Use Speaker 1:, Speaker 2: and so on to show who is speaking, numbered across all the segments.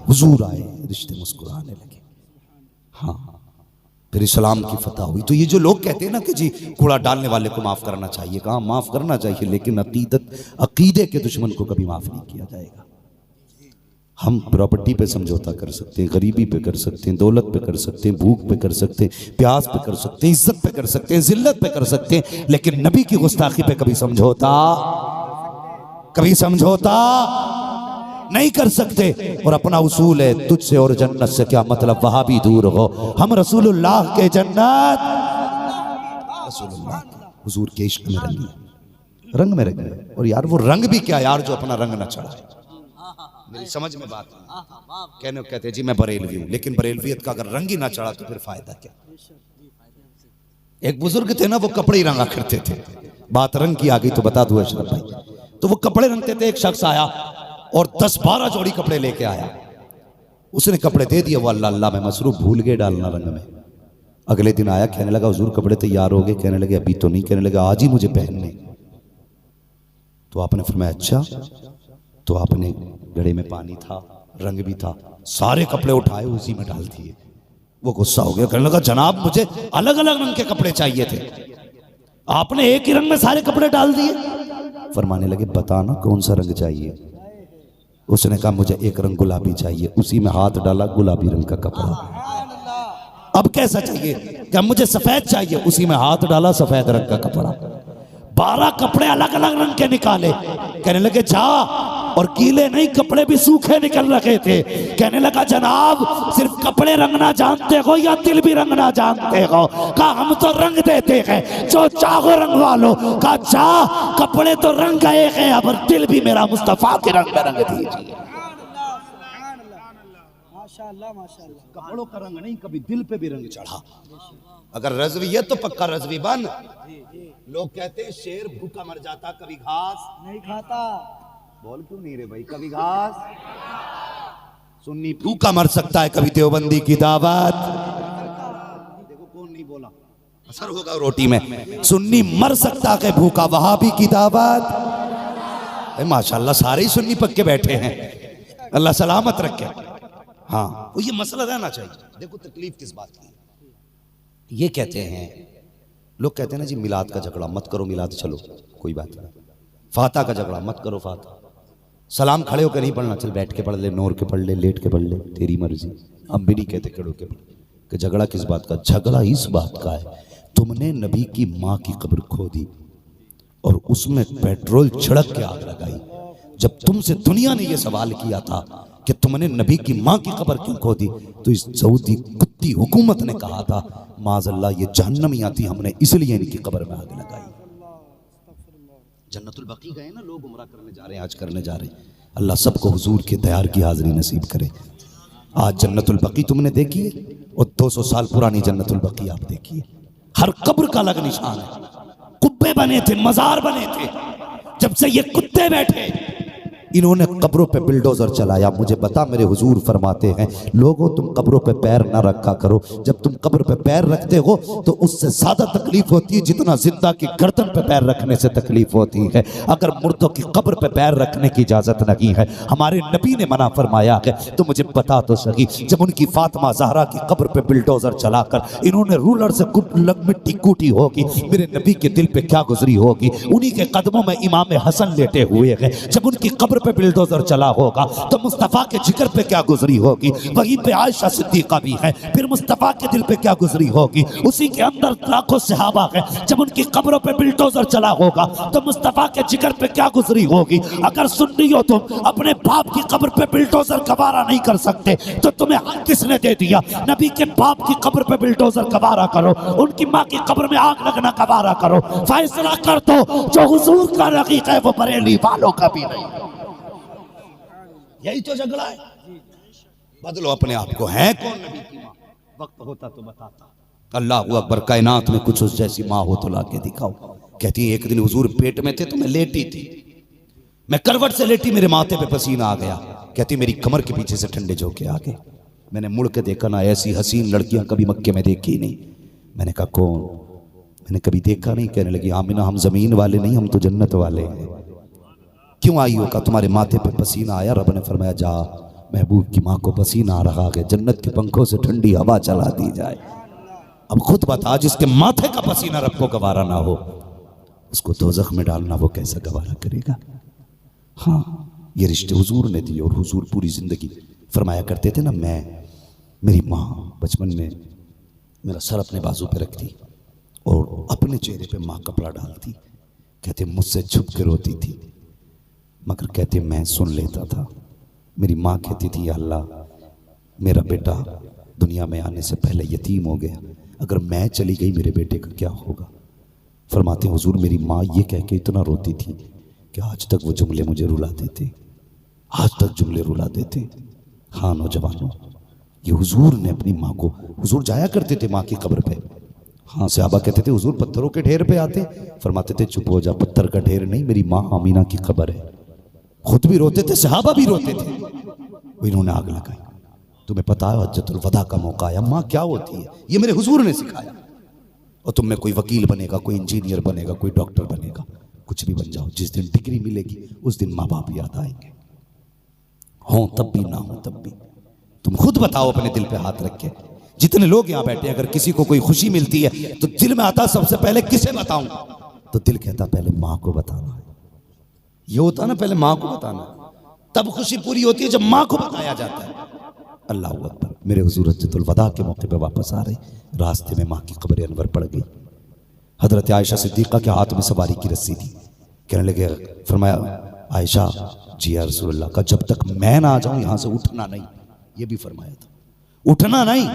Speaker 1: हुजूर आए, रिश्ते मुस्कुराने लगे। हाँ, फिर इस्लाम की फतह हुई। तो ये जो लोग कहते हैं ना कि जी कूड़ा डालने वाले को माफ़ करना चाहिए, कहाँ माफ़ करना चाहिए, लेकिन अकीदे के दुश्मन को कभी माफ़ नहीं किया जाएगा। हम प्रॉपर्टी पे समझौता कर सकते हैं, गरीबी पे कर सकते हैं, दौलत पे कर सकते हैं, भूख पे कर सकते हैं, प्यास पे कर सकते हैं, इज्जत पे कर सकते हैं, जिल्लत पे कर सकते हैं, लेकिन नबी की गुस्ताखी पे कभी समझौता नहीं कर सकते। और अपना उसूल है, तुझसे और जन्नत से क्या मतलब, वहां भी दूर हो। हम रसूलुल्लाह के जन्नत, रसूलुल्लाह हुजूर के इश्क में रंग में रंगे। और यार वो रंग भी क्या यार, जो अपना रंग ना चढ़ाए। मेरी समझ में बात नहीं। कहते हैं जी मैं बरेलवी हूं, लेकिन बरेलवियत का अगर रंग ही ना चढ़ा तो फिर फायदा क्या। एक बुजुर्ग थे ना, वो कपड़े ही रंगा करते थे। बात रंग की आ गई तो बता दूं अशरफ भाई, तो वो कपड़े रंगते थे। एक शख्स आया और 10-12 जोड़ी कपड़े लेके आया। उसने कपड़े दे दिए, वो अल्लाह अल्लाह में मसरूफ, भूल गए डालना रंग में। अगले दिन आया, कहने लगा हुजूर कपड़े तैयार हो गए। कहने लगे अभी तो नहीं। कहने लगे आज ही मुझे पहनने। तो आपने फरमाया अच्छा। तो आपने घड़े में पानी था, रंग भी था, सारे कपड़े उठाए उसी में डाल दिए। वो गुस्सा हो गया, कहने लगा जनाब मुझे अलग अलग रंग के कपड़े चाहिए थे, आपने एक ही रंग में सारे कपड़े डाल दिए। फरमाने लगे बताना कौन सा रंग चाहिए। उसने कहा मुझे एक रंग गुलाबी चाहिए। उसी में हाथ डाला, गुलाबी रंग का कपड़ा। अब कैसा चाहिए? क्या मुझे सफेद चाहिए। उसी में हाथ डाला, सफेद रंग का कपड़ा। 12 कपड़े अलग अलग रंग के निकाले। कहने लगे जा, और गीले नहीं, कपड़े भी सूखे निकल रहे थे। कहने लगा जनाब सिर्फ कपड़े रंगना जानते हो या दिल भी रंगना जानते हो? कहा हम तो रंग देते हैं, जो चाहो रंगवा लो। कहा जा, कपड़े तो रंग गए हैं, अब दिल भी मेरा मुस्तफा के रंग में रंग दीजिए। कपड़ों का रंग नहीं, कभी दिल पे भी रंग चढ़ा। अगर रजवी है तो पक्का रजवी बन। लोग कहते हैं शेर भूखा मर जाता, कभी घास नहीं खाता। बोल क्यों नहीं रे भाई, कभी घास। सुन्नी भूखा मर सकता है, कभी देवबंदी की दावत। देखो कौन नहीं बोला, असर होगा रोटी में। सुन्नी मर सकता है भूखा, वहाबी की दावत। माशाल्लाह सारे ही सुन्नी पक्के बैठे हैं, अल्लाह सलामत रखे। हाँ वो ये मसला रहना चाहिए। देखो तकलीफ किस बात की। ये कहते हैं लोग, कहते हैं ना जी मिलाद का झगड़ा मत करो, मिलाद चलो कोई बात नहीं। फाता का झगड़ा मत करो, फाता सलाम खड़े होकर नहीं पढ़ना, चल बैठ के पढ़ ले, नोर के पढ़ ले, लेट के पढ़ ले, तेरी मर्जी। हम भी नहीं कहते खड़े होकर कि झगड़ा किस बात का। झगड़ा इस बात का है, तुमने नबी की माँ की कब्र खोदी और उसमें पेट्रोल छिड़क के आग लगाई। जब तुमसे दुनिया ने यह सवाल किया था कि तुमने नबी की माँ की कब्र क्यों खोदी, तो इस सऊदी कुत्ती हुकूमत ने कहा था माज़अल्लाह ये जहन्नमी आती, हमने इसलिए इनकी कब्र में आग लगाई। जन्नतुल बकी गए ना लोग, उम्रा करने जा रहे हैं, आज करने जा रहे हैं। अल्लाह सबको हुजूर के दयार की हाजिरी नसीब करे। आज जन्नतुल बकी तुमने देखी है, और 200 साल पुरानी जन्नतुल बकी आप देखिए। हर कब्र का अलग निशान है, कुब्बे बने थे, मजार बने थे। जब से ये कुत्ते बैठे, इन्होंने कब्रों पे बिल्डोजर चलाया। मुझे बता, मेरे हुजूर फरमाते हैं लोगों तुम कब्रों पे पैर ना रखा करो। जब तुम कब्र पे पैर रखते हो तो उससे ज्यादा तकलीफ होती है जितना जिंदा की गर्दन पे पैर रखने से तकलीफ होती है। अगर मुर्दों की कब्र पे पैर रखने की इजाजत नहीं है, हमारे नबी ने मना फरमाया है। तो मुझे बता तो सही, जब उनकी फातिमा ज़हरा की कब्र पे बिल्डोजर चलाकर इन्होंने रूलर से मिट्टी कूटी होगी, मेरे नबी के दिल पे क्या गुजरी होगी। उन्हीं के कदमों में इमाम हसन लेटे हुए हैं। जब उनकी कब्र पे बिल्डोजर चला होगा तो मुस्तफा के जिगर पे क्या गुजरी होगी। वहीं पे आयशा सिद्दीका भी है, फिर मुस्तफा के दिल पे क्या गुजरी होगी। उसी के अंदर लाखों सहाबा है, जब उनकी कब्रों पे बिल्डोजर चला होगा तो मुस्तफा के जिगर पे क्या गुजरी होगी। अगर सुन्नी हो तुम, अपने बाप की कब्र पे बिल्डोजर गवारा नहीं कर सकते तो तुम्हें हक किसने दे दिया? नबी के बाप की कब्र पे बिल्डोजर गवारा करो, उनकी माँ की कब्र में आग लगना गवारा करो। फैसला कर दो, जो हुजूर का रकीक है वो बरेली वालों का भी नहीं। यही तो झगड़ा है। बदलो अपने आप को, है कौन नबी की माँ? वक्त होता तो बताता। अल्लाह अकबर, कायनात में कुछ उस जैसी माँ हो तो लाके दिखाओ। कहती है एक दिन हुजूर पेट में थे तो मैं लेटी थी, मैं करवट से लेटी, मेरे माथे पे पसीना आ गया। कहती मेरी कमर के पीछे से ठंडे झोंके आ गए। मैंने मुड़ के देखा ना, ऐसी हसीन लड़कियां कभी मक्के में देखी नहीं। मैंने कहा कौन? मैंने कभी देखा नहीं। कहने लगी आमिना हम जमीन वाले नहीं, हम तो जन्नत वाले हैं। क्यों आई हो? का तुम्हारे माथे पे पसीना आया, रब ने फरमाया जा महबूब की माँ को पसीना आ रहा है, जन्नत के पंखों से ठंडी हवा चला दी जाए। अब खुद बता, जिसके माथे का पसीना रब को गवारा ना हो, उसको दोज़ख में डालना वो कैसा गवारा करेगा। हाँ, ये रिश्ते हुजूर ने दिए और हुजूर पूरी जिंदगी फरमाया करते थे ना, मेरी माँ बचपन में मेरा सर अपने बाजू पे रखती और अपने चेहरे पे माँ कपड़ा डालती। कहते मुझसे छुप के रोती थी, मगर कहते मैं सुन लेता था। मेरी माँ कहती थी, या अल्लाह, मेरा बेटा दुनिया में आने से पहले यतीम हो गया, अगर मैं चली गई मेरे बेटे का क्या होगा। फरमाते हुजूर, मेरी माँ ये कह के इतना रोती थी कि आज तक वो जुमले मुझे रुला देते, आज तक जुमले रुला देते। हाँ नौजवानों, ये हुजूर ने अपनी माँ को, हुजूर जाया करते थे माँ की कब्र पे। हाँ, सहाबा कहते थे हुजूर पत्थरों के ढेर पे आते, फरमाते थे चुप हो जा, पत्थर का ढेर नहीं, मेरी माँ आमीना की कब्र है। खुद भी रोते थे, सहाबा भी रोते थे। वो इन्होंने आग लगाई। तुम्हें पता है हज्जतुल वदा का मौका आया, माँ क्या होती है ये मेरे हुजूर ने सिखाया। और तुम में कोई वकील बनेगा, कोई इंजीनियर बनेगा, कोई डॉक्टर बनेगा, कुछ भी बन जाओ, जिस दिन डिग्री मिलेगी उस दिन माँ बाप याद आएंगे, हो तब भी ना हो तब भी। तुम खुद बताओ अपने दिल पे हाथ रख के, जितने लोग यहाँ बैठे, अगर किसी को कोई खुशी मिलती है तो दिल में आता सबसे पहले किसे बताऊं, तो दिल कहता पहले माँ को बताना है। ये होता ना, पहले माँ को बताना, तब खुशी पूरी होती है जब माँ को बताया जाता है। अल्लाह अकबर। मेरे हुजूर हज्जतुल वदा के मौके पे वापस आ रहे, रास्ते में माँ की कब्र अनवर पड़ गई। हजरत आयशा सिद्दीक़ा के हाथ में सवारी की रस्सी थी। कहने लगे, फरमाया आयशा जी या रसूलल्लाह का, जब तक मैं ना आ जाऊं यहां से उठना नहीं। ये भी फरमाया था, उठना नहीं,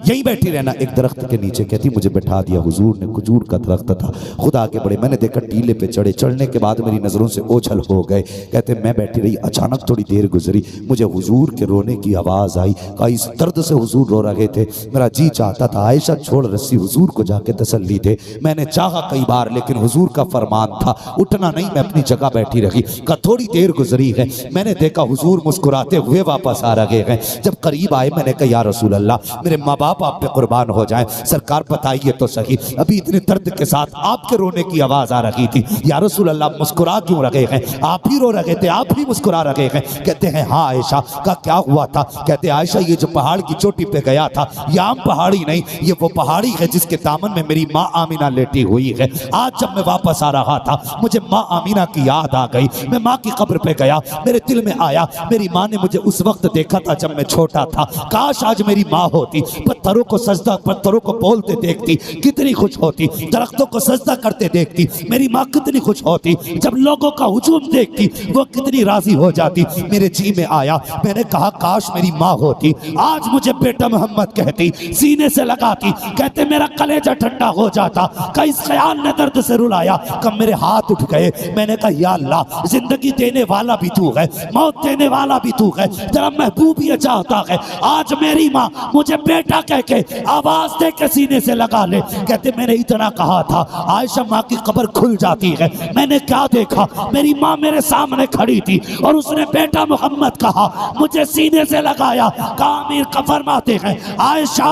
Speaker 1: यहीं बैठी रहना। एक दरख्त के नीचे कहती मुझे बैठा दिया हुजूर ने, खजूर का दरख्त था। खुद आगे बढ़े, मैंने देखा टीले पे चढ़े, चढ़ने के बाद मेरी नजरों से ओझल हो गए। कहते मैं बैठी रही, अचानक थोड़ी देर गुजरी, मुझे हुजूर के रोने की आवाज आई। कहा इस दर्द से हुजूर रो रहे थे, मेरा जी चाहता था आयशा छोड़ रस्सी हुजूर को जाके तसल्ली दे। मैंने चाहा कई बार, लेकिन हुजूर का फरमान था उठना नहीं, मैं अपनी जगह बैठी रही। कहा थोड़ी देर गुजरी है, मैंने देखा हुजूर मुस्कुराते हुए वापस आ रहे हैं। जब करीब आए मैंने कहा या रसूल अल्लाह, मेरे माँ बाप आप पे कुर्बान हो जाएं। सरकार बताइए तो सही, अभी इतने दर्द के साथ आपके रोने की आवाज आ रही थी। या रसूल अल्लाह मुस्कुरा क्यों रहे हैं, आप ही रो रहे थे, आप ही मुस्कुरा रहे हैं। कहते हैं हाँ आयशा। का क्या हुआ था? कहते आयशा ये जो पहाड़ की चोटी पे गया था, ये आम पहाड़ी नहीं, ये वो पहाड़ी है जिसके दामन में मेरी माँ आमीना लेटी हुई है। आज जब मैं वापस आ रहा था मुझे माँ आमीना की याद आ गई। मैं माँ की कब्र पे गया, मेरे दिल में आया मेरी माँ ने मुझे उस वक्त देखा था जब मैं छोटा था, काश आज मेरी माँ होती, पत्थरों को सजदा, पत्थरों को बोलते देखती कितनी खुश होती, दरख्तों को सजदा करते देखती मेरी माँ कितनी खुश होती, जब लोगों का हुजूम देखती वो कितनी राजी हो जाती। मेरे जी में आया, मैंने कहा काश मेरी माँ होती, आज मुझे बेटा मोहम्मद कहती, सीने से लगाती, कहते मेरा कलेजा ठंडा हो जाता। कई ख्याल ने दर्द से रुलाया, कब मेरे हाथ उठ गए। मैंने कहा या अल्लाह, जिंदगी देने वाला भी तू है, मौत देने वाला भी तू है, तेरा महबूब ये चाहता है आज मेरी माँ मुझे बेटा कह के आवाज दे के सीने से लगा ले। कहते मैंने इतना कहा था, आयशा माँ की कब्र खुल जाती है। मैंने क्या देखा, मेरी माँ मेरे सामने खड़ी थी और उसने बेटा मोहम्मद कहा, मुझे सीने से लगाया। कामिर का फरमाते हैं आयशा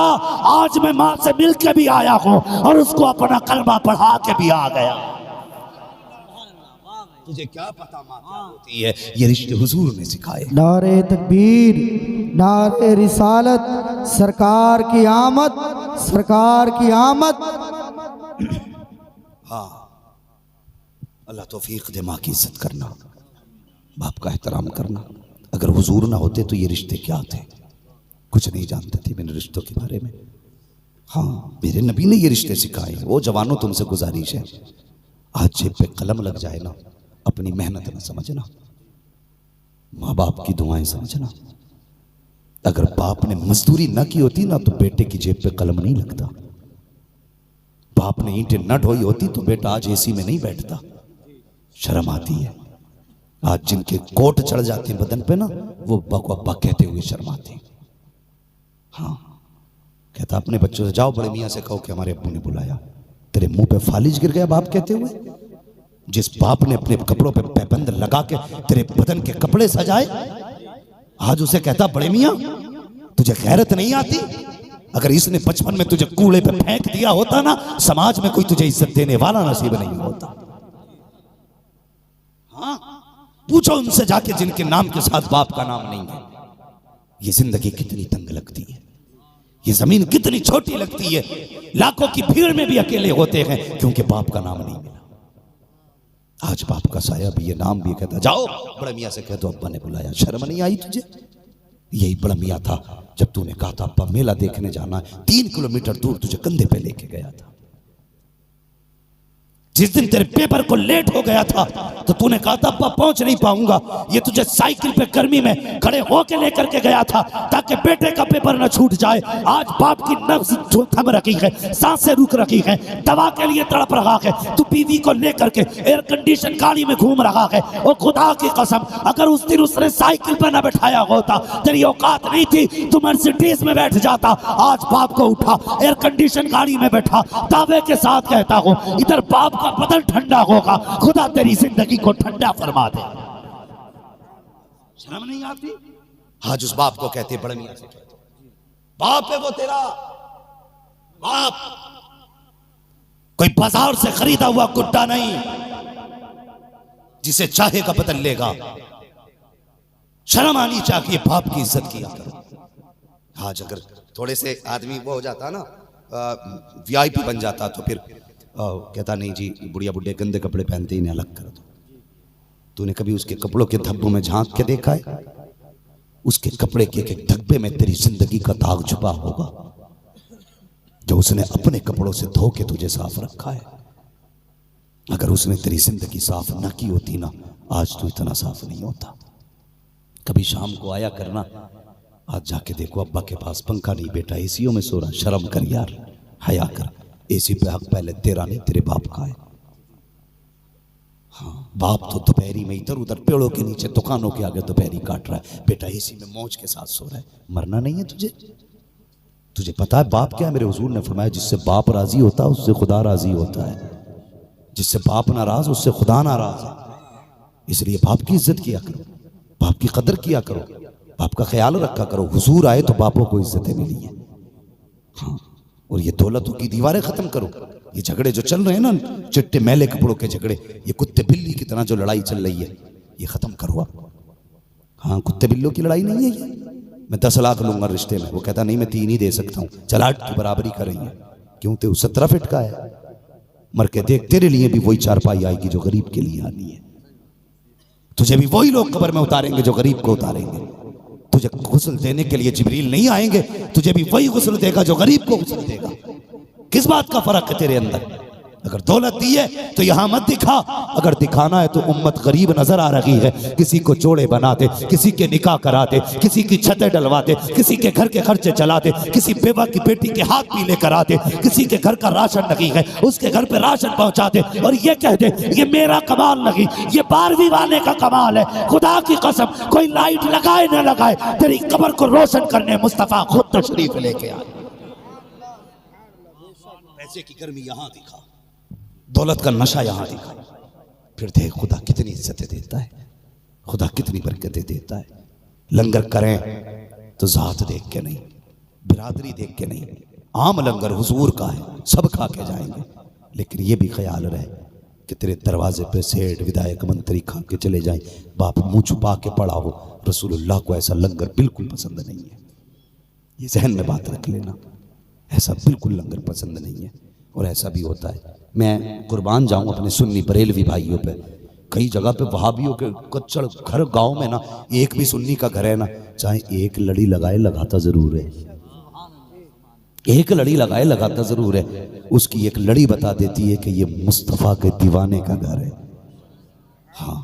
Speaker 1: आज मैं माँ से मिल के भी आया हूँ और उसको अपना कलमा पढ़ा के भी आ गया। तुझे क्या पता माँ क्या होती है, ये रिश्ते हुजूर ने सिखाए।
Speaker 2: नारे तकबीर, नारे रिसालत, सरकार की आमद, सरकार की आमद।
Speaker 1: हाँ, अल्लाह तौफीक दे माँ की इज्जत करना, बाप का एहतराम करना। अगर हुजूर ना होते तो ये रिश्ते क्या थे, कुछ नहीं जानते थे मेरे रिश्तों के बारे में। हाँ, मेरे नबी ने ये रिश्ते सिखाए। वो जवानों तुमसे गुजारिश है, आज जेब पे कलम लग जाए ना, अपनी मेहनत न समझना, माँ बाप की दुआएं समझना। अगर बाप ने मजदूरी न की होती ना तो बेटे की जेब पे कलम नहीं लगता। बाप ने ईंटें न ढोई होती तो बेटा आज एसी में नहीं बैठता। शर्म आती है। आज जिनके कोट चढ़ जाते हैं बदन पे ना, वो बक कहते हुए शर्माते हैं। हाँ, कहता अपने बच्चों से जाओ बड़े मियाँ से कहो कि हमारे अब्बू ने बुलाया। तेरे मुंह पे फालिज गिर गया बाप कहते हुए? जिस बाप ने अपने कपड़ों पे पैबंद लगा के तेरे बदन के कपड़े सजाए, आज उसे कहता बड़े मियां तुझे गैरत नहीं आती? अगर इसने बचपन में तुझे कूड़े पे फेंक दिया होता ना, समाज में कोई तुझे इज्जत देने वाला नसीब नहीं होता। हाँ, पूछो उनसे जाके जिनके नाम के साथ बाप का नाम नहीं है। ये जिंदगी कितनी तंग लगती है, ये जमीन कितनी छोटी लगती है। लाखों की भीड़ में भी अकेले होते हैं क्योंकि बाप का नाम नहीं मिला। आज बाप का साया भी, ये नाम भी कहता जाओ बड़े मियाँ से कह दो अब्बा ने बुलाया, शर्म नहीं आई तुझे? यही बड़ा मियाँ था जब तूने कहा था अब्बा मेला देखने जाना है, 3 किलोमीटर दूर तुझे कंधे पे लेके गया था। जिस दिन तेरे पेपर को लेट हो गया था तो तूने कहा था अब्बा पहुंच नहीं पाऊंगा, ये तुझे साइकिल पे गर्मी में खड़े होके लेकर के गया था ताकि बेटे का पेपर न छूट जाए। आज बाप की नब्ज थम रखी है, सांसें रुक रखी है, दवा के लिए तड़प रहा है, तू बीवी को लेकर के एयर कंडीशन गाड़ी में घूम रहा है। और खुदा की कसम अगर उस दिन उसने साइकिल पर न बैठाया होता, तेरी औकात नहीं थी, तू मर्सिडीज में बैठ जाता। आज बाप को उठा एयर कंडीशन गाड़ी में बैठा, दावे के साथ कहता हूं इधर बाप बदल ठंडा होगा, खुदा तेरी जिंदगी को ठंडा फरमा दे। शर्म नहीं आती? आज उस बाप को कहते बड़े मियां से कहते, बाप है वो तेरा बाप, कोई बाजार से खरीदा हुआ गुड्डा नहीं, जिसे चाहेगा बदल लेगा। शर्म आनी चाहिए, बाप की इज्जत किया करो। आज अगर थोड़े से आदमी वो हो जाता ना, वीआईपी बन जाता तो फिर कहता नहीं जी बुढ़िया बुढ़े गंदे कपड़े पहनते ही नहीं, अलग कर दो। तूने कभी उसके कपड़ों के धब्बों में झांक के देखा है? उसके कपड़े के एक धब्बे में तेरी जिंदगी का दाग छुपा होगा जो उसने अपने कपड़ों से धो के तुझे साफ रखा है। अगर उसने तेरी जिंदगी साफ ना की होती ना, आज तू इतना साफ नहीं होता। कभी शाम को आया करना, आज जाके देखो अब्बा के पास पंखा नहीं, बेटा एसीओ में सो रहा। शर्म कर यार, हया कर। एसी पे हक पहले तेरा नहीं तेरे बाप का है। हाँ, बाप तो दोपहरी में इधर उधर पेड़ों के नीचे दुकानों के आगे दोपहरी काट रहा है, बेटा एसी में मौज के साथ सो रहा है। मरना नहीं है तुझे? तुझे पता है बाप क्या है? मेरे हुजूर ने फरमाया जिससे बाप राजी होता है उससे खुदा राजी होता है, जिससे बाप नाराज उससे खुदा नाराज है। इसलिए बाप की इज्जत किया करो, बाप की कदर किया करो, बाप का ख्याल रखा करो। हुजूर आए तो बापों को इज्जतें मिली है। हाँ, और ये दौलतों की दीवारें खत्म करो। ये झगड़े जो चल रहे हैं ना, चिट्टे मैले कपड़ों के झगड़े, ये कुत्ते बिल्ली की तरह जो लड़ाई चल रही है, ये खत्म करो आप। हाँ, कुत्ते बिल्लों की लड़ाई नहीं है ये। मैं 10 लाख लूंगा रिश्ते में, वो कहता नहीं मैं 3 ही दे सकता हूँ। चल 8 की बराबरी कर रही है, क्यों? ते 17 फीट का है। मर के देख, तेरे लिए भी वही चारपाई आएगी जो गरीब के लिए आनी है। तुझे भी वही लोग कब्र में उतारेंगे जो गरीब को उतारेंगे। तुझे गुस्ल देने के लिए जिब्रील नहीं आएंगे, तुझे भी वही गुस्ल देगा जो गरीब को गुस्ल देगा। किस बात का फर्क है तेरे अंदर? अगर दौलत दी है तो यहां मत दिखा, अगर दिखाना है तो उम्मत गरीब नजर आ रही है, किसी को जोड़े बनाते, किसी के निकाह कराते, किसी की छतें डलवाते, किसी के घर के खर्चे चलाते, किसी बेवा की बेटी के हाथ पीले कराते, किसी के घर का राशन नहीं है उसके घर पे राशन पहुंचाते और ये कहते ये मेरा कमाल नहीं, ये 12वीं वाले का कमाल है। खुदा की कसम कोई लाइट लगाए ना लगाए, तेरी कब्र को रोशन करने मुस्तफा खुद तशरीफ लेके आए। पैसे की गर्मी यहां दिखा, दौलत का नशा यहां दिखा, फिर देख खुदा कितनी इज्जतें देता है, खुदा कितनी बरकतें देता है। लंगर करें तो जात देख के नहीं, बिरादरी देख के नहीं, आम लंगर हुजूर का है, सब खा के जाएंगे। लेकिन ये भी ख्याल रहे कि तेरे दरवाजे पे सेठ विधायक मंत्री खा के चले जाए, बाप मुंह छुपा के पड़ा हो। रसूलुल्लाह को ऐसा लंगर बिल्कुल पसंद नहीं है, ये जहन में बात रख लेना। ऐसा बिल्कुल लंगर पसंद नहीं है। और ऐसा भी होता है, मैं कुर्बान जाऊं अपने सुन्नी बरेलवी भाइयों पे, कई जगह पे वहाबियों के कच्चड़ घर गांव में ना एक भी सुन्नी का घर है ना, चाहे एक लड़ी लगाए लगाता जरूर है, एक लड़ी लगाए लगाता जरूर है। उसकी एक लड़ी बता देती है कि ये मुस्तफ़ा के दीवाने का घर है। हाँ,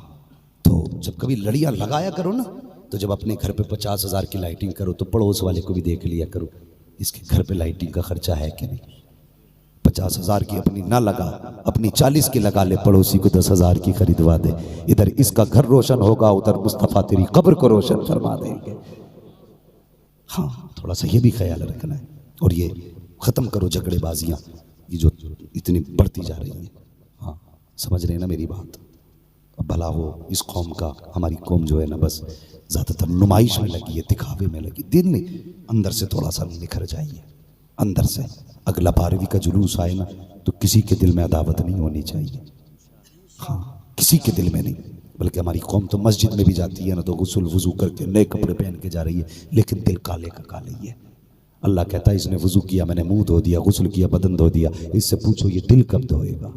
Speaker 1: तो जब कभी लड़ियां लगाया करो ना, तो जब अपने घर पे 50,000 की लाइटिंग करो तो पड़ोस वाले को भी देख लिया करो इसके घर पे लाइटिंग का खर्चा है कि नहीं। 50,000 की अपनी ना लगा, अपनी 40 की लगा ले, पड़ोसी को 10,000 की खरीदवा दे। इधर इसका घर रोशन होगा, उधर मुस्तफ़ा तेरी कब्र को रोशन फरमा देंगे। हाँ, थोड़ा सा ये भी ख्याल रखना है। और ये ख़त्म करो झगड़ेबाजियाँ, ये जो इतनी बढ़ती जा रही हैं। हाँ, समझ रहे हैं ना मेरी बात? अब भला हो इस कौम का, हमारी कौम जो है ना बस ज़्यादातर नुमाइश में लगी है, दिखावे में लगी। दिल नहीं, अंदर से थोड़ा सा निखर जाइए, अंदर से। अगला 12वीं का जुलूस आए ना तो किसी के दिल में अदावत नहीं होनी चाहिए। हाँ, किसी के दिल में नहीं, बल्कि हमारी कौम तो मस्जिद में भी जाती है ना तो गुस्ल वज़ू करके नए कपड़े पहन के जा रही है, लेकिन दिल काले का काले ही है। अल्लाह कहता है इसने वज़ू किया, मैंने मुंह धो दिया, गुस्ल किया, बदन धो दिया, इससे पूछो ये दिल कब धोएगा।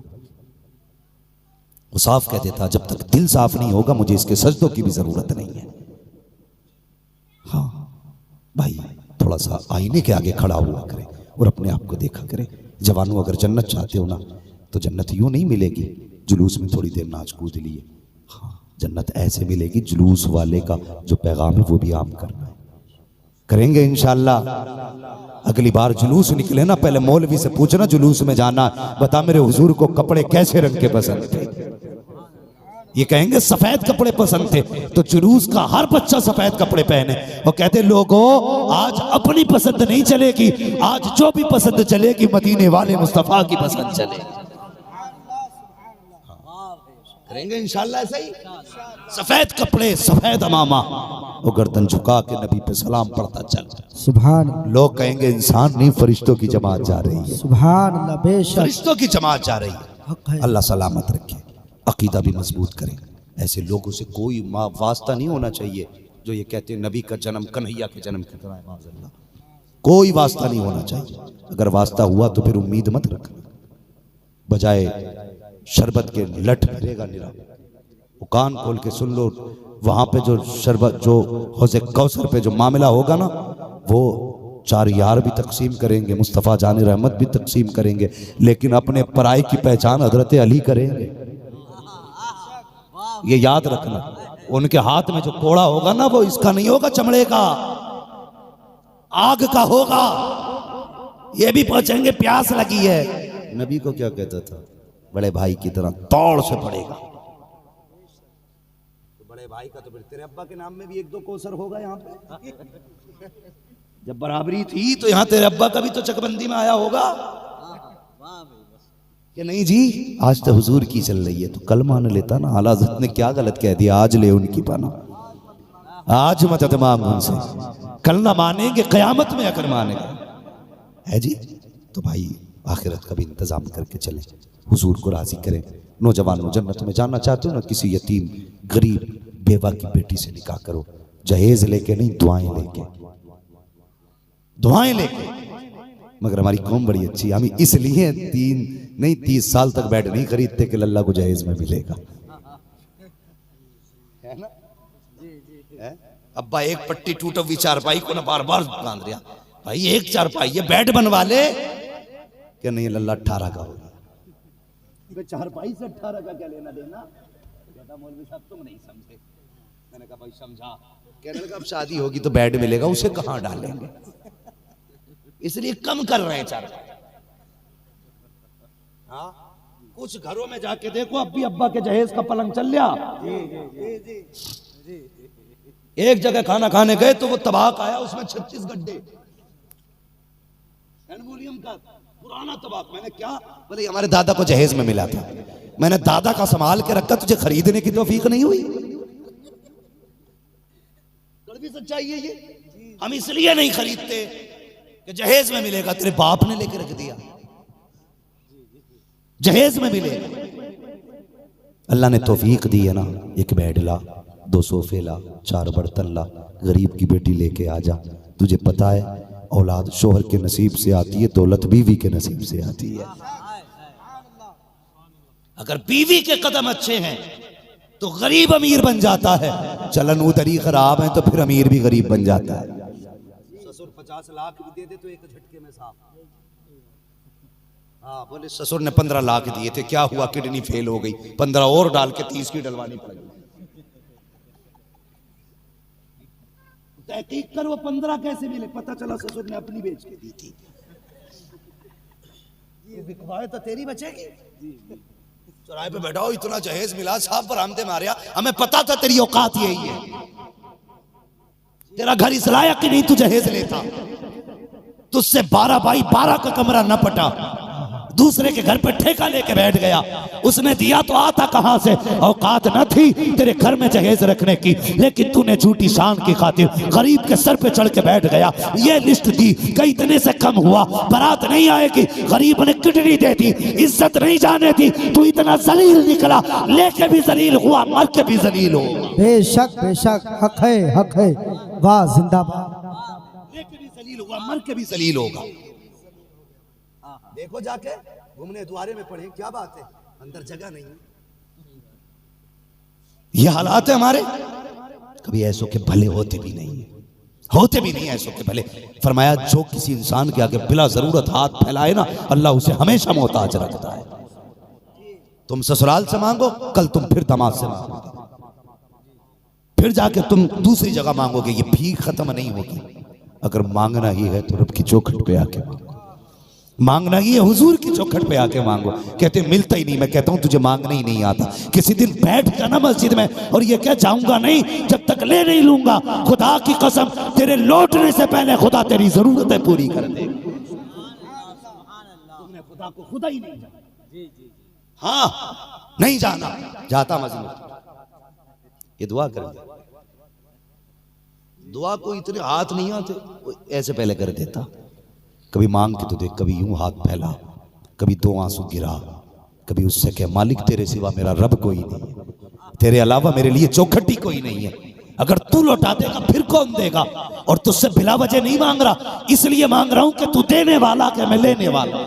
Speaker 1: वो साफ कह देता जब तक दिल साफ नहीं होगा मुझे इसके सजदों की भी जरूरत नहीं है। हाँ भाई, थोड़ा सा आईने के आगे खड़ा हुआ करे और अपने आप को देखा करे। जवानों, अगर जन्नत चाहते हो ना तो जन्नत यूं नहीं मिलेगी जुलूस में थोड़ी देर नाच कूद लिए। हाँ, जन्नत ऐसे मिलेगी जुलूस वाले का जो पैगाम है वो भी आम करना है। करेंगे इंशाअल्लाह। अगली बार जुलूस निकले ना, पहले मौलवी से पूछना जुलूस में जाना, बता मेरे हुजूर को कपड़े कैसे रंग के पसंद थे। ये कहेंगे सफेद कपड़े पसंद थे, तो जुलूस का हर बच्चा सफेद कपड़े पहने और कहते लोगों आज अपनी पसंद नहीं चलेगी, आज जो भी पसंद चलेगी मदीने वाले मुस्तफा की पसंद चलेगी। करेंगे इंशाअल्लाह ऐसा ही। सफेद कपड़े, सफेद अमामा, वो गर्दन झुका के नबी पे सलाम पढ़ता चल।
Speaker 2: सुभान।
Speaker 1: लोग कहेंगे इंसान नहीं फरिश्तों की जमात जा रही है।
Speaker 2: सुभान अल्लाह, बेशक
Speaker 1: फरिश्तों की जमात जा रही है। अल्लाह सलामत रखे, अकीदा भी मजबूत करे। ऐसे लोगों से कोई वास्ता नहीं होना चाहिए जो ये कहते हैं नबी का जन्म कन्हैया के जन्म की तरह है। कोई वास्ता नहीं होना चाहिए। अगर वास्ता हुआ तो फिर उम्मीद मत रखना। बजाय शरबत के लठ फिरेगा निरा, वो कान खोल के सुन लो। वहां पे जो शरबत, जो हौज़े कौसर पे जो मामला होगा ना, वो 4 यार भी तकसीम करेंगे, मुस्तफ़ा जान रहमत भी तकसीम करेंगे, लेकिन अपने पराई की पहचान हजरत अली करेंगे। ये याद रखना। उनके हाथ में जो कोड़ा होगा ना वो इसका नहीं होगा, चमड़े का, आग का होगा। ये भी पहुंचेंगे प्यास लगी है। नबी को क्या कहता था? बड़े भाई की तरह तौड़ से पड़ेगा। तो बड़े भाई का तो फिर तेरे अब्बा के नाम में भी 1-2 कोसर होगा यहाँ पे। जब बराबरी थी तो यहाँ तेरे अब्बा का भी तो चकबंदी में आया होगा कि नहीं जी? आज तो हुजूर की चल रही है तो कल मान लेता ना। आला हज़रत ने क्या गलत कह दिया? आज ले उनकी पाना, आज मदद मांग उनसे, कल ना मानेंगे कयामत में अगर मानेगा है जी। तो भाई आखिरत का भी इंतजाम करके चलें, हुजूर को राजी करें। नौजवानों, जन्नत में जाना चाहते हो ना, किसी यतीम गरीब बेवा की बेटी से निकाह करो, जहेज लेके नहीं, दुआएं लेके, दुआएं लेके। मगर हमारी कौम बड़ी अच्छी, हम इसलिए 30 साल तक बेड नहीं खरीदते कि लल्ला को जहेज में मिलेगा, है ना? अब्बा एक पट्टी टूट हुई चारपाई को ना बार बार बांध दिया, भाई एक चारपाई है, बेड बनवा ले। क्या नहीं, लल्ला 18 का होगा। चारपाई से 18 का क्या लेना देना? कहता मौलवी साहब तुम नहीं समझे। मैंने कहा भाई समझा। कहने लगा अब शादी होगी तो बेड मिलेगा, उसे कहां डालेंगे, इसलिए कम कर रहे हैं चारपाई। हाँ, कुछ घरों में जाके देखो अब भी अब्बा के जहेज का पलंग चल लिया। एक जगह खाना खाने गए तो वो तबाक आया, उसमें 36 गड्ढे, एल्युमिनियम का पुराना तबाक। मैंने क्या? बोले हमारे दादा को जहेज में मिला था। मैंने दादा का संभाल के रखा, तुझे खरीदने की तौफीक नहीं हुई। कड़वी सच्चाई है ये। हम इसलिए नहीं खरीदते कि जहेज में मिलेगा, तेरे बाप ने लेके रख दिया, जहेज में मिलेगा। अल्लाह ने तौफीक दी है ना, एक बेड ला, 2 सोफे ला, 4 बर्तन ला, गरीब की बेटी लेके आ जा। तुझे पता है औलाद शोहर के नसीब से आती है, दौलत बीवी के नसीब से आती है। अगर बीवी के कदम अच्छे हैं तो गरीब अमीर बन जाता है, चलन उधरी खराब है तो फिर अमीर भी गरीब बन जाता है। ससुर 50 लाख भी दे दे तो एक झटके में साफ। हाँ, बोले ससुर ने 15 लाख दिए थे, क्या हुआ? किडनी फेल हो गई, 15 और डाल के 30 की डलवानी पड़ेगी। तहकीक कर वो 15 कैसे मिले? पता चला ससुर ने अपनी बेच के दी थी। ये बिकवाए तो तेरी बचेगी। चौराहे पे बैठाओ, इतना जहेज मिला, साहब बरामदे मारिया, हमें पता था तेरी औकात यही है। तेरा घर इस लायक कि नहीं तू जहेज लेता। तुझसे 12 बाई 12 का कमरा न पटा, दूसरे के घर पे ठेका लेके बैठ गया। उसने दिया तो आता कहां से, औकात न थी तेरे घर में जहेज रखने की, लेकिन तूने झूठी शान की खातिर गरीब के सर पे चढ़ के बैठ गया। ये लिस्ट दी कि इतने से कम हुआ, बारात नहीं आएगी, गरीब ने किडनी दे दी, इज्जत नहीं जाने दी, तू इतना जलील निकला, लेके भी जलील हुआ, मर के भी जलील हो।
Speaker 2: बेशक बेशक, हक है, वाह जिंदाबाद।
Speaker 1: लेके भी जलील हुआ, मर के भी जलील होगा। देखो जाके घूमने द्वारे में पड़े, क्या बात है, अंदर जगह नहीं है। ये हालात है हमारे। कभी ऐसों के भले होते भी नहीं है, होते भी नहीं ऐसों के भले। फरमाया जो किसी इंसान के आगे बिला जरूरत हाथ फैलाए ना, अल्लाह उसे हमेशा मोहताज रखता है। तुम ससुराल से मांगो, कल तुम फिर दामाद से मांगोगे, फिर जाके तुम दूसरी जगह मांगोगे, ये भीख खत्म नहीं होगी। अगर मांगना ही है तो रब की चौखट पे आके मांगो, मांगना ही है हुजूर की चौखट पे आके मांगो। कहते मिलता ही नहीं, मैं कहता हूं तुझे मांगना ही नहीं आता। किसी दिन बैठ जाना मस्जिद में और ये क्या जाऊंगा नहीं जब तक ले नहीं लूंगा, खुदा की कसम तेरे लौटने से पहले खुदा तेरी जरूरतें पूरी कर दे। तुमने खुदा को खुदा ही नहीं जाना। हाँ नहीं जाना, जाता मस्जिद, ये दुआ कर दे। दुआ को इतने हाथ नहीं आते, ऐसे पहले कर देता। कभी मांग के तो देख, कभी यूं हाथ फैला, कभी दो आंसू गिरा, कभी उससे कह मालिक तेरे सिवा मेरा रब कोई नहीं है, तेरे अलावा मेरे लिए चौखटी कोई नहीं है। अगर तू लौटा देगा फिर कौन देगा, और तुझसे बिला वजह नहीं मांग रहा, इसलिए मांग रहा हूं कि तू देने वाला के मैं लेने वाला।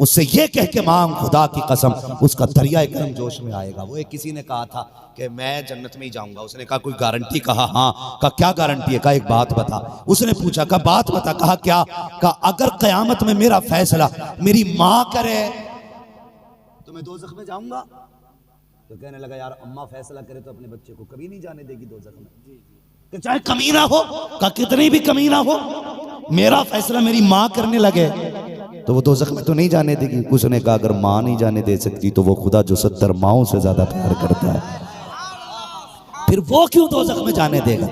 Speaker 1: उससे ये कह के मांग, खुदा की कसम उसका दरिया करम जोश में आएगा। वो एक किसी ने कहा था कि मैं जन्नत में ही जाऊंगा, उसने कहा कोई गारंटी, कहा हाँ, कहा क्या गारंटी है, कहा एक बात बता। उसने पूछा, कहा बात बता, कहा क्या, कहा अगर कयामत में मेरा फैसला मेरी माँ करे तो मैं दोज़ख में जाऊंगा। तो कहने लगा यार अम्मा फैसला करे तो अपने बच्चे को कभी नहीं जाने देगी दोज़ख में, कि चाहे कमीना हो, कहा कितनी भी कमीना हो, मेरा फैसला मेरी माँ करने लगे तो वो दोज़ख में तो नहीं जाने देगी। उसने कहा अगर माँ नहीं जाने दे सकती तो वो खुदा जो 70 माओं से ज्यादा प्यार करता है, फिर वो क्यों दोज़ख में जाने देगा।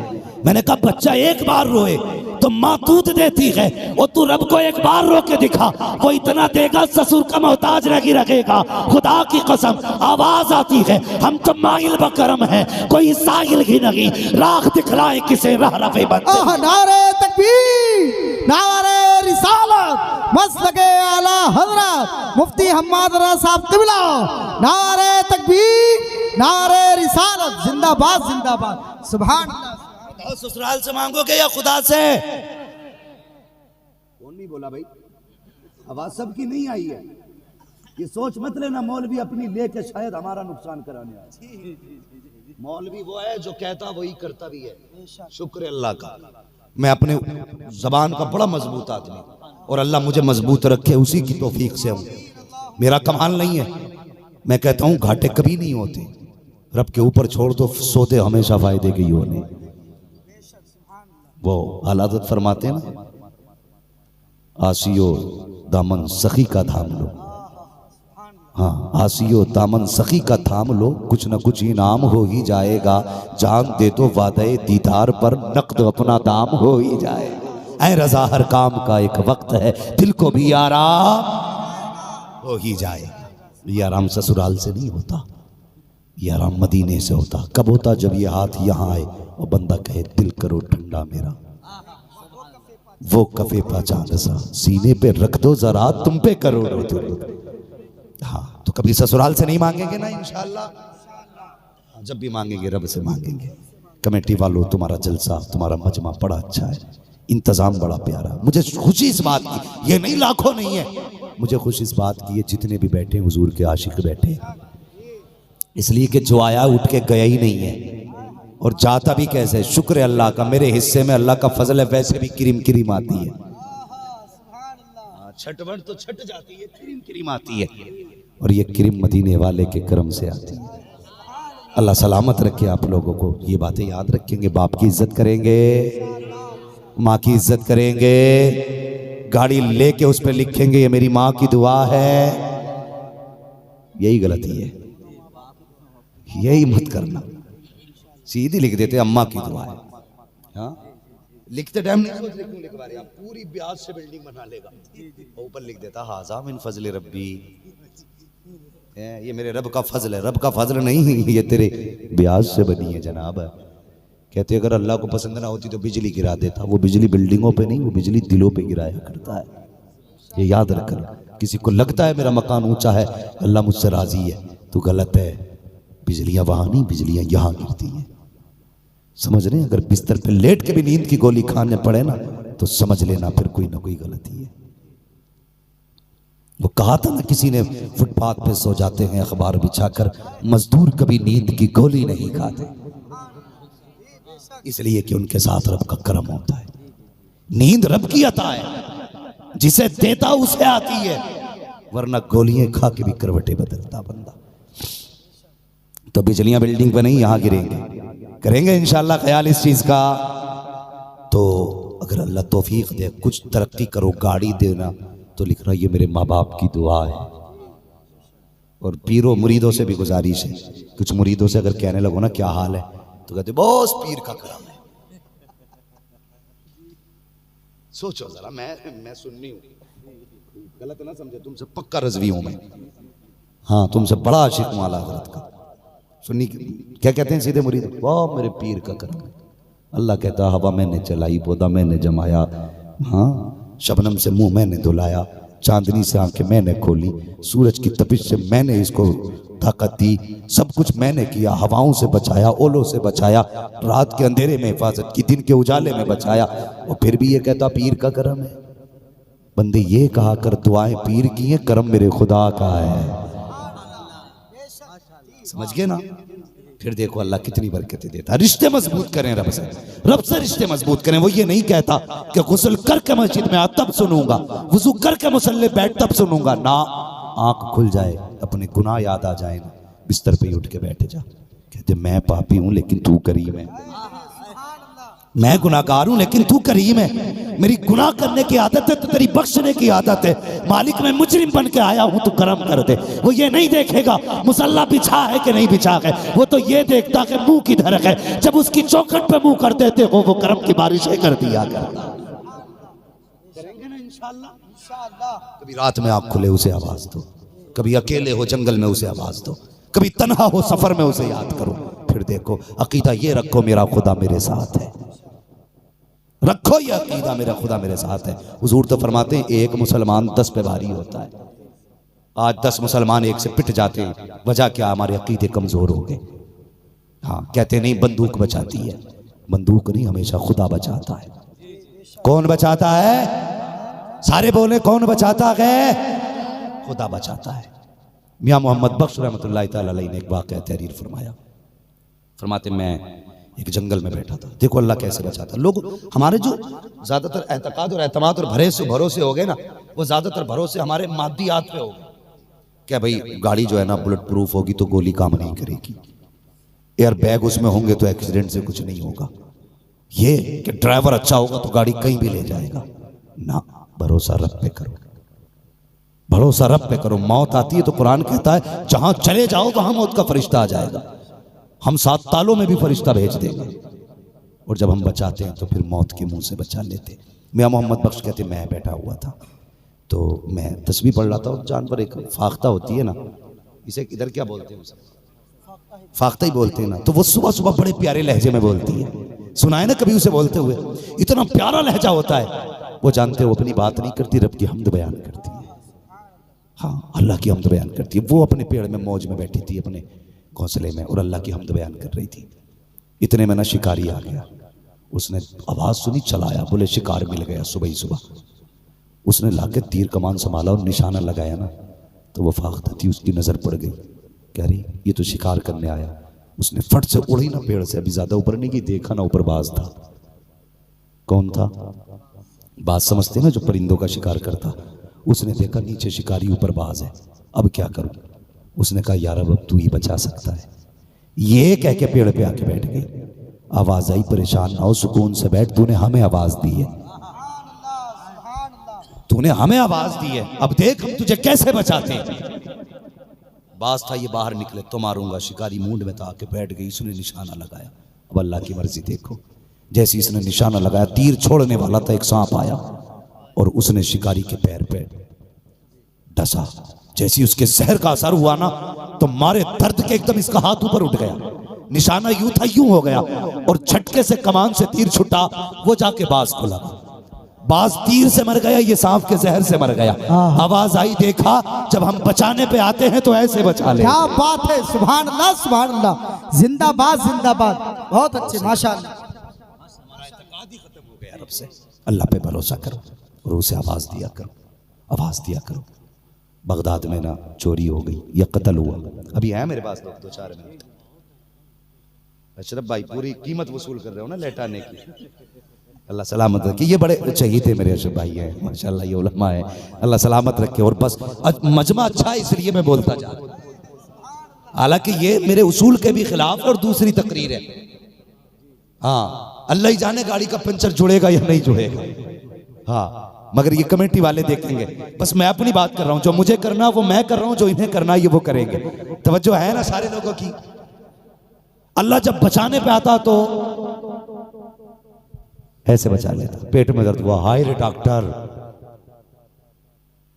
Speaker 1: मैंने कहा बच्चा एक बार रोए तो माँ दूध देती है, और तू रब को एक बार रो के दिखा, वो इतना देगा ससुर का मोहताज नहीं रखेगा। खुदा की कसम आवाज आती है, हम तो माइल बकरम है, कोई साहिल ही नहीं, राख दिखलाए किसे राह रफे बंदे।
Speaker 2: नारे तकबीर, नारे रिसालत, मसलके आला हजरत मुफ्ती हम्माद रज़ा साहब क़िबला, नारे तकबीर, नारे रिसालत, जिंदाबाद जिंदाबाद, सुभान अल्लाह।
Speaker 1: ससुराल से मांगोगे या खुदा से? कौन नहीं बोला भाई, आवाज सबकी नहीं आई है। ये सोच मत लेना मौलवी अपनी लेके शायद हमारा नुकसान कराने आए। मौलवी वो है जो कहता वही करता भी है, शुक्र अल्लाह का। मैं अपने जबान का बड़ा मजबूत आदमी, और अल्लाह मुझे मजबूत रखे, उसी की तौफीक से हूं। मेरा कमाल नहीं है, मैं कहता हूं घाटे कभी नहीं होते, रब के ऊपर छोड़ दो, सौदे हमेशा फायदे के ही होने। वो हालात फरमाते हैं ना, आसियो दामन सखी का थाम लो, हाँ आसियो दामन सखी का थाम लो, कुछ न कुछ इनाम हो ही जाएगा, जान दे तो वादे दीदार पर नकद अपना दाम हो ही जाएगा। ऐ रजा हर काम का एक वक्त है, दिल को भी आराम हो ही जाएगा। ये आराम ससुराल से नहीं होता, ये आराम मदीने से होता। कब होता? जब ये हाथ यहाँ आए और बंदा कहे दिल करो ठंडा मेरा, वो कफे पा चांद सा सीने पे रख दो जरा, तुम पे करो दो। हाँ तो कभी ससुराल से नहीं मांगेंगे ना इंशाअल्लाह, जब भी मांगेंगे रब से मांगेंगे। कमेटी वालों तुम्हारा जलसा, तुम्हारा मजमा बड़ा अच्छा है, इंतजाम बड़ा प्यारा। मुझे खुशी इस बात की, ये नहीं लाखों नहीं है, मुझे खुशी इस बात की है जितने भी बैठे हुजूर के आशिक बैठे, इसलिए कि जो आया उठ के गया ही नहीं है, और जाता भी कैसे, शुक्र है अल्लाह का, मेरे हिस्से में अल्लाह का फजल है, वैसे भी किरिम किरिम आती है। छठवट तो छट जाती है, किरिम किरिम आती है, और ये किरिम मदीने वाले के करम से आती है। अल्लाह सलामत रखे आप लोगों को, ये बातें याद रखेंगे। बाप की इज्जत करेंगे, माँ की इज्जत करेंगे, गाड़ी लेके उस पर लिखेंगे ये मेरी माँ की दुआ है, यही गलती है, यही मत करना। सीधी लिख देते अम्मा की दुआ है, हाँ लिखते टाइम नहीं सोच रहे क्यों लिखवा रहे, आप पूरी ब्याज से बिल्डिंग बना लेगा, ऊपर लिख देता हाजा मिन फजल रब्बी, ये मेरे रब का फजल है। रब का फजल नहीं, ये तेरे ब्याज से बनी है जनाब। कहते अगर अल्लाह को पसंद ना होती तो बिजली गिरा देता, वो बिजली बिल्डिंगों पे नहीं, वो बिजली दिलों पे गिराया करता है। ये याद रखना, किसी को लगता है मेरा मकान ऊंचा है, अल्लाह मुझसे राजी है, तो गलत है। बिजलियां वहां नहीं, बिजलियां यहां गिरती हैं। समझ रहे हैं? अगर बिस्तर पे लेट के भी नींद की गोली खाने पड़े ना तो समझ लेना फिर कोई ना कोई गलती है। वो कहा था ना किसी ने, फुटपाथ पे सो जाते हैं अखबार बिछाकर, मजदूर कभी नींद की गोली नहीं खाते, इसलिए कि उनके साथ रब का करम होता है। नींद रब की अता है, जिसे देता उसे आती है, वरना गोलियां खा के भी करवटें बदलता बंदा। तो बिजलियां बिल्डिंग पे नहीं, यहां गिरेंगे, करेंगे इंशाल्लाह ख्याल इस चीज का। तो अगर अल्लाह तौफीक दे, कुछ तरक्की करो, गाड़ी देना तो लिखना ये मेरे माँ बाप की दुआ है। और पीरों मुरीदों से भी गुजारिश है, कुछ मुरीदों से अगर कहने लगो ना क्या हाल है तो कहते बॉस पीर का करम है। सोचो जरा, मैं सुन्नी हूं, गलत ना समझे, तुमसे पक्का रज़वी हूं मैं, हाँ तुमसे बड़ा आशिक हूं आला हज़रत का। सुन्नी क्या कहते हैं सीधे मुरीद, वाह मेरे पीर का करम है। अल्लाह कहता हवा मैंने चलाई, पौधा मैंने जमाया, हाँ शबनम से मुंह मैंने धुलाया, चांदनी से आंखें मैंने खोली, सूरज की तपिश से मैंने इसको ताकत दी, सब कुछ मैंने किया, हवाओं से बचाया, ओलों से बचाया, रात के अंधेरे में हिफाजत की, दिन के उजाले में बचाया, और फिर भी ये कहता पीर का करम है। बंदे ये कहा कर दुआएं पीर की हैं, करम मेरे खुदा का है। समझ गए ना? फिर देखो अल्लाह कितनी बरकतें देता है। रिश्ते मजबूत करें रब से रिश्ते मजबूत करें। वो ये नहीं कहता कि गुस्ल करके मस्जिद में आ तब सुनूंगा, वुजू करके मुसल्ले बैठ तब सुनूंगा ना। आंख खुल जाए, अपने गुनाह याद आ जाए ना, बिस्तर पे उठ के बैठे जा, कहते मैं पापी हूं लेकिन तू करीम है, मैं गुनाहगार हूं लेकिन तू करीम है, मेरी गुनाह करने की आदत है तो तेरी बख्शने की आदत है, मालिक मैं मुजरिम बन के आया हूं तो करम कर दे। वो ये नहीं देखेगा मुसल्ला बिछा है कि नहीं बिछा है, वो तो ये देखता कि मुंह किधर है, जब उसकी चौखट पे मुंह कर देते हो वो करम की बारिशें कर दिया करता। करेंगे ना इंशाअल्लाह। कभी रात में आँख खुले उसे आवाज दो, कभी अकेले हो जंगल में उसे आवाज दो, कभी तन्हा हो सफर में उसे याद करो, फिर देखो अकीदा ये रखो मेरा खुदा मेरे साथ है, रखो ये अकीदा मेरा खुदा मेरे साथ है। हुजूर तो फरमाते हैं एक मुसलमान 10 पे भारी होता है। आज 10 मुसलमान एक से पिट जाते हैं, वजह क्या? हमारे अकीदे कमजोर हो गए। हाँ कहते नहीं बंदूक बचाती है, बंदूक नहीं, हमेशा खुदा बचाता है। कौन बचाता है? सारे बोले कौन बचाता है? खुदा बचाता है। मियां मोहम्मद बख्श रहमतुल्लाह तआला अलैहि ने एक वाक़या तहरीर फरमाया, फरमाते मैं एक जंगल में बैठा था, देखो अल्लाह कैसे बचाता। लोग हमारे जो ज्यादातर एतकाद और एतमाद और भरोसे हो गए ना, वो ज्यादातर भरोसे हमारे मादियात पे हो गए। क्या भाई गाड़ी जो है ना बुलेट प्रूफ होगी तो गोली काम नहीं करेगी, एयर बैग उसमें होंगे तो एक्सीडेंट से कुछ नहीं होगा, ये कि ड्राइवर अच्छा होगा तो गाड़ी कहीं भी ले जाएगा ना। भरोसा रब पे करो, भरोसा रब पे करो। मौत आती है तो कुरान कहता है जहां चले जाओ वहां मौत का फरिश्ता आ जाएगा, हम 7 तालों में भी फरिश्ता भेज देंगे, और जब हम बचाते हैं तो फिर मौत के मुंह से बचा लेते। मियां मोहम्मद बख्श कहते मैं बैठा हुआ था तो मैं तस्बीह पढ़ रहा था, और जानवर एक फाख्ता होती है ना, इसे इधर क्या बोलते हैं, फाख्ता ही बोलते हैं ना, तो वो सुबह सुबह बड़े प्यारे लहजे में बोलती है। सुनाए ना कभी उसे बोलते हुए, इतना प्यारा लहजा होता है। वो जानते हो अपनी बात नहीं करती, रब की हमद बयान करती है। हाँ अल्लाह की हमद बयान करती है। वो अपने पेड़ में मौज में बैठी थी अपने घोंसले में और अल्लाह की हमद बयान कर रही थी। इतने में ना शिकारी आ गया, उसने आवाज सुनी, चलाया, बोले शिकार मिल गया सुबह ही सुबह। उसने लाके तीर कमान संभाला और निशाना लगाया ना, तो वो फाख्ता थी, उसकी नजर पड़ गई, कह रही ये तो शिकार करने आया। उसने फट से उड़ी ना पेड़ से, अभी ज्यादा ऊपर नहीं गई, देखा ना ऊपर बाज था। कौन था? बाज समझते ना जो परिंदों का शिकार करता। उसने देखा नीचे शिकारी, ऊपर बाज है, अब क्या करूं? उसने कहा यार अब तू ही बचा सकता है। ये कह के पेड़ पे आके बैठ गई। आवाज आई परेशान ना हो, सुकून से बैठ, तूने हमें आवाज दी है, तूने हमें आवाज दी है, अब देख हम तुझे कैसे बचाते हैं। बाज था ये बाहर निकले तो मारूंगा, शिकारी मूड में था, आके बैठ गई, उसने निशाना लगाया। अब अल्लाह की मर्जी देखो, जैसे इसने निशाना लगाया, तीर छोड़ने वाला था, एक सांप आया और उसने शिकारी के पैर पे डसा। जैसे उसके जहर का असर हुआ ना, तो मारे दर्द के एकदम इसका हाथ ऊपर उठ गया, निशाना यूं था यूं हो गया, और झटके से कमान से तीर छुटा, वो जाके बाज को लगा। बाज तीर से मर गया, ये सांप के जहर से मर गया। आवाज आई, देखा जब हम बचाने पे आते हैं तो ऐसे बचा ले।
Speaker 2: क्या बात है, सुभान अल्लाह सुभान अल्लाह, जिंदाबाद जिंदाबाद, बहुत अच्छे माशाअल्लाह।
Speaker 1: रब से अल्लाह पे भरोसा करो और उसे आवाज दिया करो, आवाज दिया करो। बगदाद में ना चोरी हो गई या कत्ल हुआ, अभी है मेरे पास 2-4 मिनट। अशरफ भाई पूरी कीमत वसूल कर रहे हो ना लेटाने की, अल्लाह सलामत रखे। ये बड़े चाहिए थे मेरे अशरफ भाई हैं माशाल्लाह, ये उलमा है, अल्लाह सलामत रखे। और बस मजमा अच्छा है इसलिए मैं बोलता जा रहा हूं, हालांकि ये मेरे उसूल के भी खिलाफ और दूसरी तकरीर है। हाँ, अल्लाह ही जाने गाड़ी का पंचर जुड़ेगा या नहीं जुड़ेगा, हाँ, मगर ये कमेटी वाले देखेंगे। बस मैं अपनी बात कर रहा हूं, जो मुझे करना वो मैं कर रहा हूं, जो इन्हें करना ये वो करेंगे। तवज्जो है ना सारे लोगों की। अल्लाह जब बचाने पे आता तो ऐसे बचा लेता। पेट में दर्द हुआ, हाय रे डॉक्टर,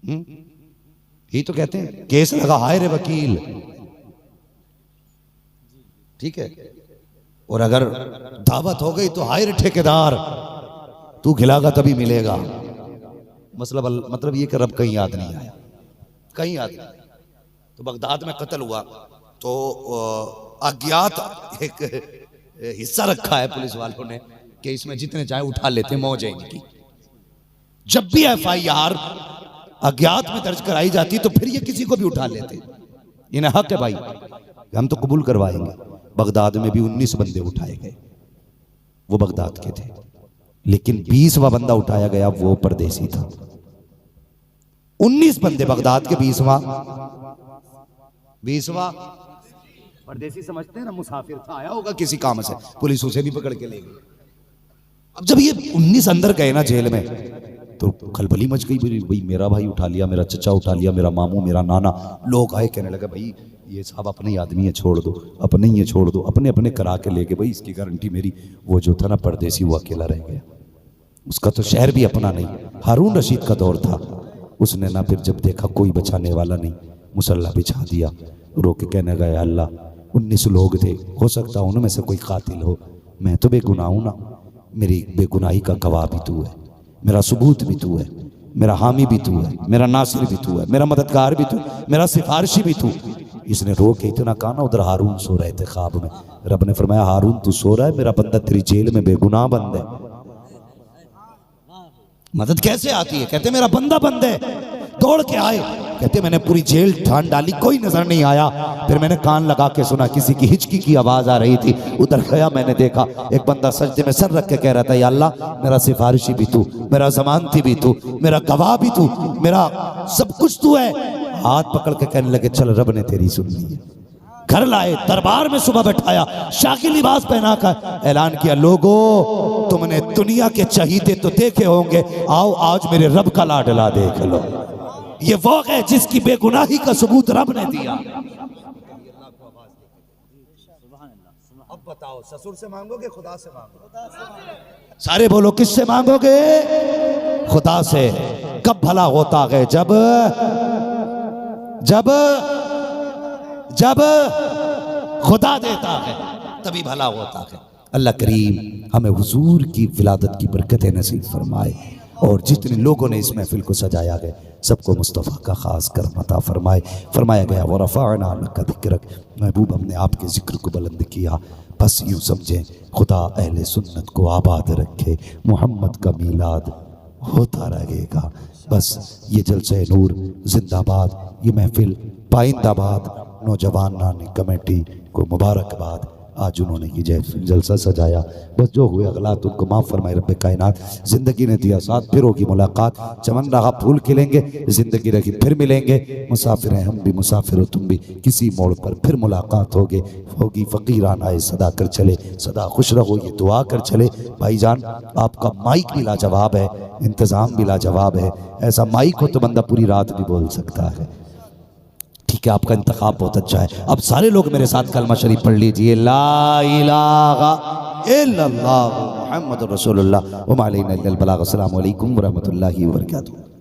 Speaker 1: यही तो कहते हैं, केस लगा, हाय रे वकील, ठीक है। और अगर दावत हो गई तो हाय रे ठेकेदार, तू खिलागा तभी मिलेगा। मतलब ये कि रब कहीं याद नहीं आया, कहीं याद नहीं। तो बगदाद में कत्ल हुआ तो अज्ञात एक हिस्सा रखा है पुलिस वालों ने कि इसमें जितने चाहे उठा लेते, मौज है इनकी। जब भी FIR अज्ञात में दर्ज कराई जाती तो फिर ये किसी को भी उठा लेते। इन्हें हक है भाई, हम तो कबूल करवाएंगे। बगदाद में भी 19 बंदे उठाए गए, वो बगदाद के थे, लेकिन 20वां बंदा उठाया गया, वो परदेसी था। 19 बंदे बगदाद के, 20वां परदेसी समझते हैं ना, मुसाफिर था, आया होगा किसी काम से, पुलिस उसे भी पकड़ के ले गई। अब जब ये 19 अंदर गए ना जेल में तो खलबली मच गई, भाई मेरा भाई उठा लिया, मेरा चचा उठा लिया, मेरा मामू, मेरा नाना। लोग आए, कहने लगे भाई ये साहब अपने ही आदमी है, छोड़ दो, अपने ही है, छोड़ दो। अपने अपने करा के लेके, भाई इसकी गारंटी मेरी। वो जो था ना परदेसी, वो अकेला रह गया, उसका तो शहर भी अपना नहीं। हारून रशीद का दौर था, उसने ना फिर जब देखा कोई बचाने वाला नहीं, मुसल्ला बिछा दिया, रो के कहने गया अल्लाह 19 लोग थे, हो सकता है उनमें से कोई कातिल हो, मैं तो बेगुनाह हूं ना, मेरी बेगुनाही का गवाह भी तू है, मेरा सबूत भी तू है, मेरा हामी भी तू है, मेरा नासिर भी तू है, मेरा मददगार भी तू, मेरा सिफारिशी भी तू। इसने रो के इतना कहा ना, उधर हारून सो रहे थे ख्वाब में। रब ने फरमाया हारून तू सो रहा है, मेरा बंदा तेरी जेल में बेगुनाह बंद है। मदद कैसे आती है? कहते मेरा बंदा बंद है। दौड़ के आए, कहते मैंने पूरी जेल ठान डाली, कोई नजर नहीं आया। फिर मैंने कान लगा के सुना, किसी की हिचकी की आवाज आ रही थी। उधर गया, मैंने देखा एक बंदा सजदे में सर रख के कह रहा था, या अल्लाह मेरा सिफारिशी भी तू, मेरा जमानती भी तू, मेरा गवाह भी तू, मेरा सब कुछ तू है। हाथ पकड़ के कहने लगे चल रब ने तेरी सुन ली है। घर लाए, दरबार में सुबह बैठाया, शाही लिबास पहना कर ऐलान किया, लोगों तुमने दुनिया के चहीते तो देखे होंगे, आओ आज मेरे रब का लाडला देख लो। ये वो है जिसकी बेगुनाही का सबूत रब ने दिया। अब बताओ, ससुर से मांगोगे खुदा से मांगोगे? सारे बोलो किससे मांगोगे? खुदा से। कब भला होता है? जब जब जब खुदा देता है तभी भला होता है। अल्लाह करीम हमें हुजूर की विलादत की बरकतें नसीब फरमाए, और जितने लोगों ने इस महफिल को सजाया गया सबको मुस्तफ़ा का खास करम अता फरमाए। फरमाया गया व रफ़अना लका ज़िक्रक, महबूब हमने आपके ज़िक्र को बुलंद किया। बस यूँ समझें, खुदा अहले सुन्नत को आबाद रखे, मोहम्मद का मीलाद होता रहेगा। बस ये जलसे नूर जिंदाबाद, ये महफिल पाइंदाबाद। नौजवान नानी कमेटी को मुबारकबाद, आज उन्होंने ये जलसा सजाया। बस जो हुए अगलात उनको माफ़ फरमाए रब्बे कायनात। ज़िंदगी ने दिया साथ, फिर होगी मुलाकात। चमन रहा फूल खिलेंगे, ज़िंदगी रही फिर मिलेंगे। मुसाफिर हैं हम भी, मुसाफिर हो तुम भी, किसी मोड़ पर फिर मुलाकात होगी। फ़कीराना आए सदा कर चले, सदा खुश रहो ये दुआ कर चले। भाईजान आपका माइक भी लाजवाब है, इंतज़ाम भी लाजवाब है। ऐसा माइक हो तो बंदा पूरी रात भी बोल सकता है। ठीक है, आपका इंतखाब बहुत अच्छा है। अब सारे लोग मेरे साथ कलमा शरीफ पढ़ लीजिए, ला इलाहा इल्लल्लाह। मुहम्मदुर रसूलुल्लाह व मा अलैना इल्लल बलाग। अस्सलामु अलैकुम व रहमतुल्लाहि व बरकातुहू।